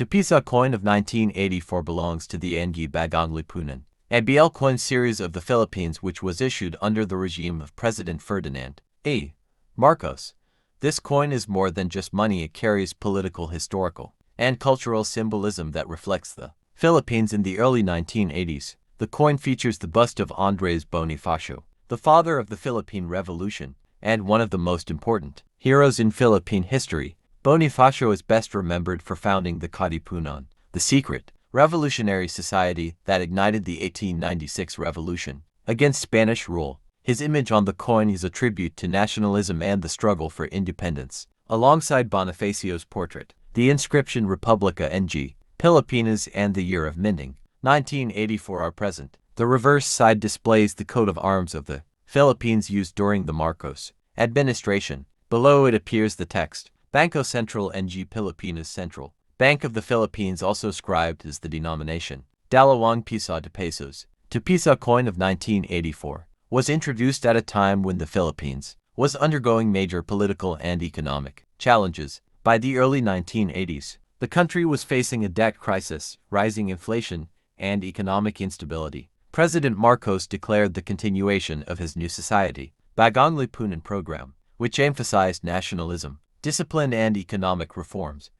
Tupisa coin of 1984 belongs to the Anggi Bagong Lipunan, a BL coin series of the Philippines which was issued under the regime of President Ferdinand A. Marcos. This coin is more than just money. It carries political, historical, and cultural symbolism that reflects the Philippines in the early 1980s. The coin features the bust of Andres Bonifacio, the father of the Philippine Revolution, and one of the most important heroes in Philippine history. Bonifacio is best remembered for founding the Katipunan, the secret revolutionary society that ignited the 1896 revolution against Spanish rule. His image on the coin is a tribute to nationalism and the struggle for independence. Alongside Bonifacio's portrait, the inscription Republica Ng, Pilipinas and the year of minting, 1984 are present. The reverse side displays the coat of arms of the Philippines used during the Marcos administration. Below it appears the text, Bangko Sentral Ng Pilipinas Central, Bank of the Philippines, also scribed as the denomination. Dalawang Piso de Pesos. Tupisa coin of 1984 was introduced at a time when the Philippines was undergoing major political and economic challenges. By the early 1980s, the country was facing a debt crisis, rising inflation, and economic instability. President Marcos declared the continuation of his new society, Bagong Lipunan program, which emphasized nationalism, discipline and economic reforms.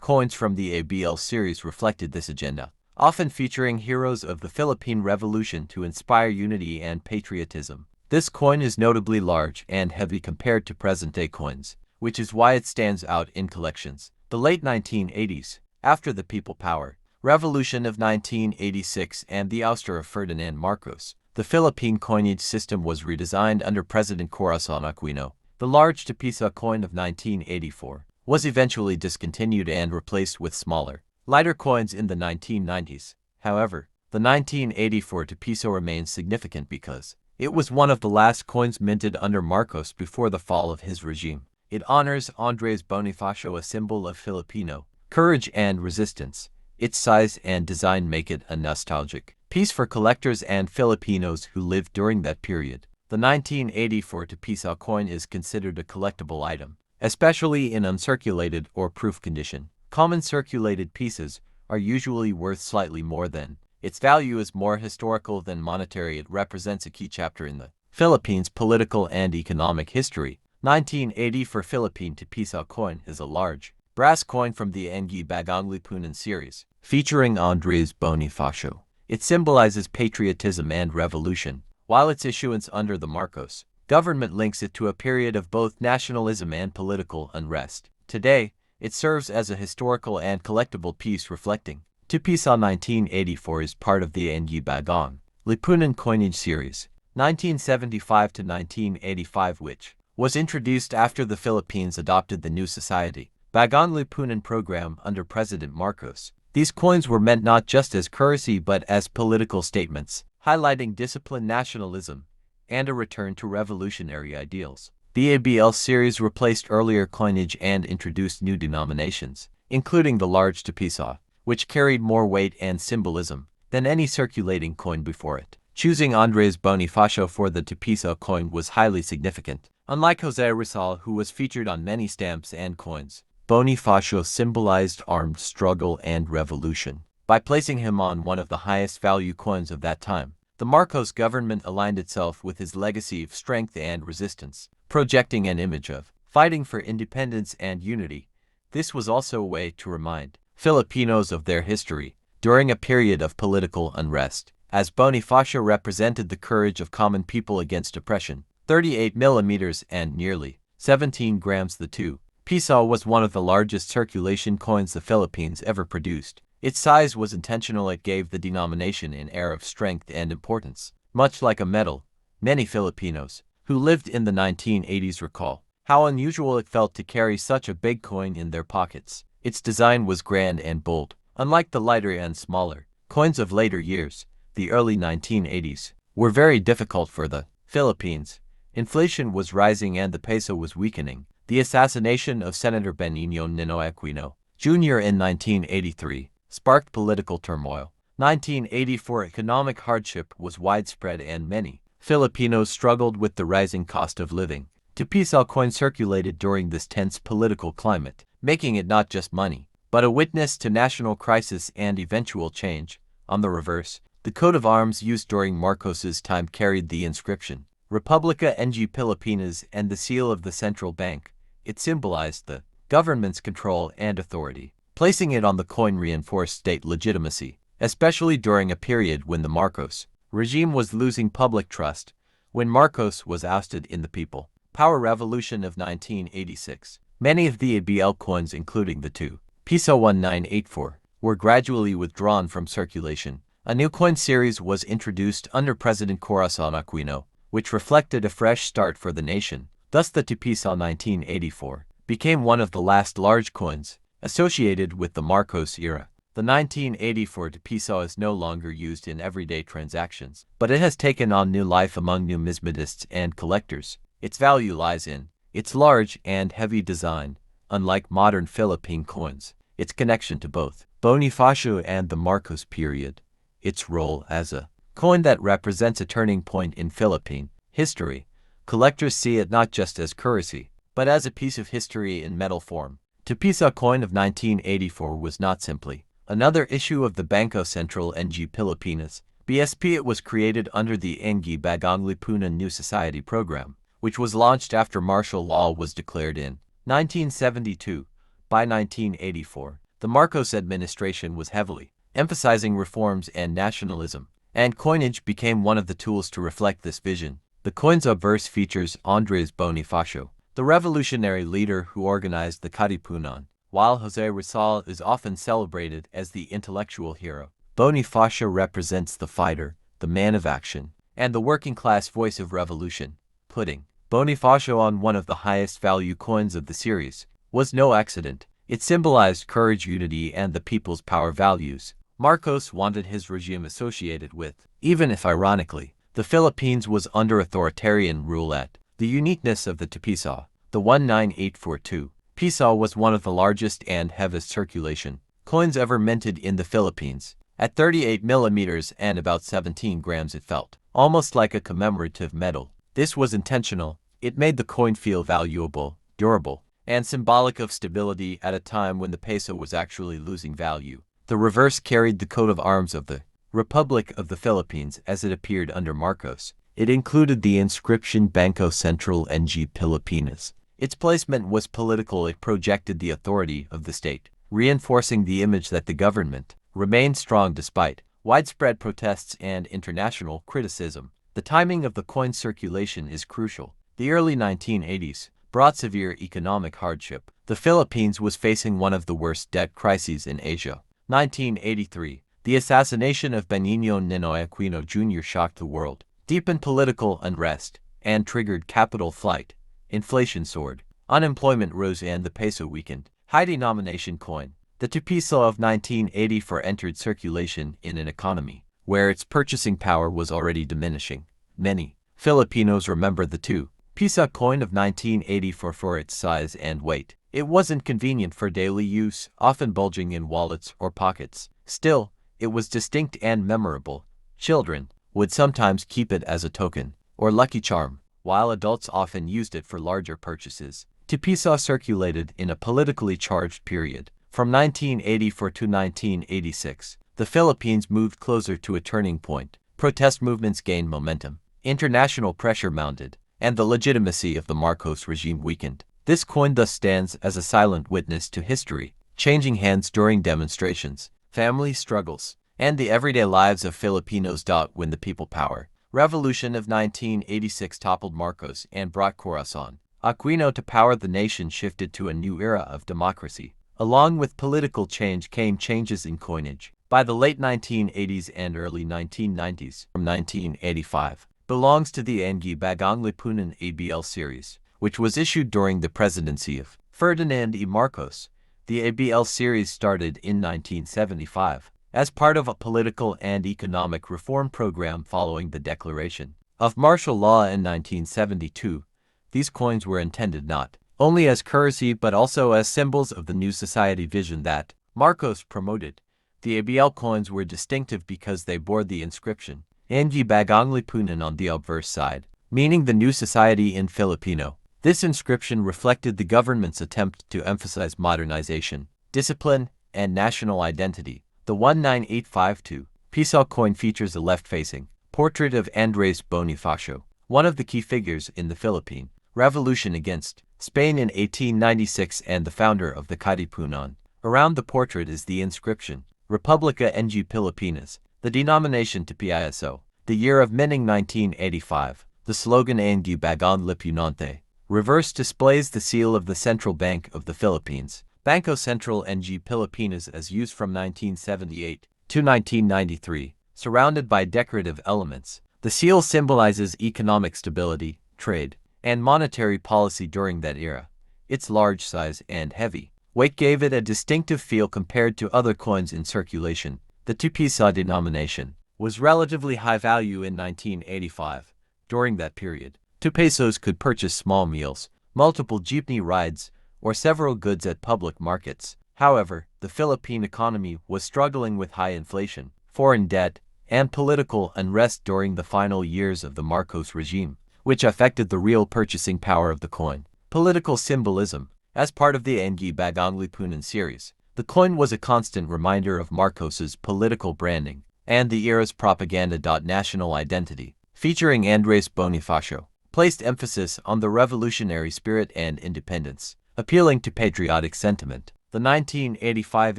Coins from the ABL series reflected this agenda, often featuring heroes of the Philippine Revolution to inspire unity and patriotism. This coin is notably large and heavy compared to present-day coins, which is why it stands out in collections. The late 1980s, after the People Power Revolution of 1986 and the ouster of Ferdinand Marcos, the Philippine coinage system was redesigned under President Corazon Aquino. The large Tupisa coin of 1984 was eventually discontinued and replaced with smaller, lighter coins in the 1990s. However, the 1984 Tupiso remains significant because it was one of the last coins minted under Marcos before the fall of his regime. It honors Andres Bonifacio, a symbol of Filipino courage and resistance. Its size and design make it a nostalgic piece for collectors and Filipinos who lived during that period. The 1984 Tupisa coin is considered a collectible item, especially in uncirculated or proof condition. Common circulated pieces are usually worth slightly more than. Its value is more historical than monetary. It represents a key chapter in the Philippines' political and economic history. 1984 Philippine Tupisa coin is a large brass coin from the Anggi Bagong Lipunan series, featuring Andres Bonifacio. It symbolizes patriotism and revolution, while its issuance under the Marcos government links it to a period of both nationalism and political unrest. Today, it serves as a historical and collectible piece reflecting Tupisa. 1984 is part of the Anggi Bagong Lipunan coinage series, 1975 to 1985, which was introduced after the Philippines adopted the new society Bagong Lipunan program under President Marcos. These coins were meant not just as currency but as political statements, highlighting discipline, nationalism, and a return to revolutionary ideals. The ABL series replaced earlier coinage and introduced new denominations, including the large Tupisa, which carried more weight and symbolism than any circulating coin before it. Choosing Andres Bonifacio for the Tupisa coin was highly significant. Unlike Jose Rizal, who was featured on many stamps and coins, Bonifacio symbolized armed struggle and revolution. By placing him on one of the highest value coins of that time, the Marcos government aligned itself with his legacy of strength and resistance, projecting an image of fighting for independence and unity. This was also a way to remind Filipinos of their history during a period of political unrest, as Bonifacio represented the courage of common people against oppression. 38 millimeters and nearly 17 grams. The Tupisa was one of the largest circulation coins the Philippines ever produced. Its size was intentional. It gave the denomination an air of strength and importance. Much like a medal, many Filipinos who lived in the 1980s recall how unusual it felt to carry such a big coin in their pockets. Its design was grand and bold. Unlike the lighter and smaller coins of later years, the early 1980s were very difficult for the Philippines. Inflation was rising and the peso was weakening. The assassination of Senator Benigno Ninoy Aquino Jr. in 1983 sparked political turmoil. 1984 economic hardship was widespread and many Filipinos struggled with the rising cost of living. Tupisa coin circulated during this tense political climate, making it not just money, but a witness to national crisis and eventual change. On the reverse, the coat of arms used during Marcos's time carried the inscription, Republica ng Pilipinas, and the seal of the central bank. It symbolized the government's control and authority. Placing it on the coin reinforced state legitimacy, especially during a period when the Marcos regime was losing public trust. When Marcos was ousted in the People Power Revolution of 1986, many of the ABL coins, including the two Piso 1984, were gradually withdrawn from circulation. A new coin series was introduced under President Corazon Aquino, which reflected a fresh start for the nation. Thus the 2 Piso 1984 became one of the last large coins associated with the Marcos era. The 1984 2 Piso is no longer used in everyday transactions, but it has taken on new life among numismatists and collectors. Its value lies in its large and heavy design. Unlike modern Philippine coins, its connection to both Bonifacio and the Marcos period, its role as a coin that represents a turning point in Philippine history. Collectors see it not just as currency, but as a piece of history in metal form. 2 Piso coin of 1984 was not simply another issue of the Bangko Sentral ng Pilipinas, BSP. It was created under the Ng Bagong Lipunan New Society program, which was launched after martial law was declared in 1972. By 1984, the Marcos administration was heavily emphasizing reforms and nationalism, and coinage became one of the tools to reflect this vision. The coin's obverse features Andres Bonifacio, the revolutionary leader who organized the Katipunan. While José Rizal is often celebrated as the intellectual hero, Bonifacio represents the fighter, the man of action, and the working-class voice of revolution. Putting Bonifacio on one of the highest value coins of the series was no accident. It symbolized courage, unity, and the people's power values Marcos wanted his regime associated with. Even if ironically, the Philippines was under authoritarian rule at the uniqueness of the 2 Piso, the 19842 Piso was one of the largest and heaviest circulation coins ever minted in the Philippines. At 38 millimeters and about 17 grams, it felt almost like a commemorative medal. This was intentional. It made the coin feel valuable, durable, and symbolic of stability at a time when the peso was actually losing value. The reverse carried the coat of arms of the Republic of the Philippines as it appeared under Marcos. It included the inscription Bangko Sentral ng Pilipinas. Its placement was political. It projected the authority of the state, reinforcing the image that the government remained strong despite widespread protests and international criticism. The timing of the coin circulation is crucial. The early 1980s brought severe economic hardship. The Philippines was facing one of the worst debt crises in Asia. 1983, the assassination of Benigno Ninoy Aquino Jr. shocked the world, deepened political unrest, and triggered capital flight. Inflation soared, unemployment rose, and the peso weakened. High denomination coin. The 2 Piso of 1984 entered circulation in an economy where its purchasing power was already diminishing. Many Filipinos remember the 2 Piso coin of 1984 for its size and weight. It wasn't convenient for daily use, often bulging in wallets or pockets. Still, it was distinct and memorable. Children would sometimes keep it as a token or lucky charm, while adults often used it for larger purchases. 2 Piso circulated in a politically charged period. From 1984 to 1986, the Philippines moved closer to a turning point. Protest movements gained momentum, international pressure mounted, and the legitimacy of the Marcos regime weakened. This coin thus stands as a silent witness to history, changing hands during demonstrations, family struggles, and the everyday lives of Filipinos. When the People Power Revolution of 1986 toppled Marcos and brought Corazon Aquino to power, the nation shifted to a new era of democracy. Along with political change came changes in coinage. By the late 1980s and early 1990s, from 1985, belongs to the Ng Bagong Lipunan ABL series, which was issued during the presidency of Ferdinand E. Marcos. The ABL series started in 1975 as part of a political and economic reform program following the declaration of martial law in 1972. These coins were intended not only as currency but also as symbols of the new society vision that Marcos promoted. The ABL coins were distinctive because they bore the inscription Ng Bagong Lipunan on the obverse side, meaning the new society in Filipino. This inscription reflected the government's attempt to emphasize modernization, discipline, and national identity. The 19852 Pisao coin features a left-facing portrait of Andres Bonifacio, one of the key figures in the Philippine Revolution against Spain in 1896 and the founder of the Katipunan. Around the portrait is the inscription, Republica ng Pilipinas, the denomination to PISO, the year of minting 1985, the slogan ng Bagong Lipunante. Reverse displays the seal of the Central Bank of the Philippines, Bangko Sentral ng Pilipinas, as used from 1978 to 1993, surrounded by decorative elements. The seal symbolizes economic stability, trade, and monetary policy during that era. Its large size and heavy weight gave it a distinctive feel compared to other coins in circulation. The 2 peso denomination was relatively high value in 1985. During that period, 2 pesos could purchase small meals, multiple jeepney rides, or several goods at public markets. However, the Philippine economy was struggling with high inflation, foreign debt, and political unrest during the final years of the Marcos regime, which affected the real purchasing power of the coin. Political symbolism. As part of the ng Bagong Lipunan series, the coin was a constant reminder of Marcos's political branding and the era's propaganda. National identity, featuring Andres Bonifacio, placed emphasis on the revolutionary spirit and independence, appealing to patriotic sentiment. The 1985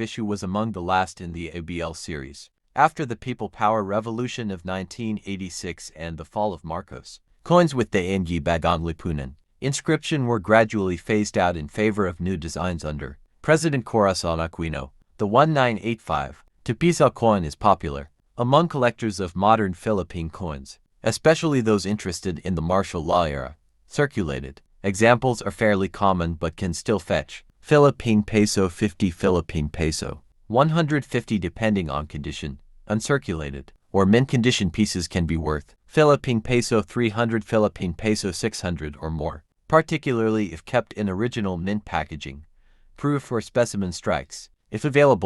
issue was among the last in the ABL series. After the People Power Revolution of 1986 and the fall of Marcos, coins with the ng Bagong Lipunan inscription were gradually phased out in favor of new designs under President Corazon Aquino. The 1985 2 peso coin is popular among collectors of modern Philippine coins, especially those interested in the martial law era. Circulated examples are fairly common but can still fetch Philippine peso 50, Philippine peso 150 depending on condition. Uncirculated or mint condition pieces can be worth Philippine peso 300, Philippine peso 600 or more, particularly if kept in original mint packaging. Proof for specimen strikes, if available.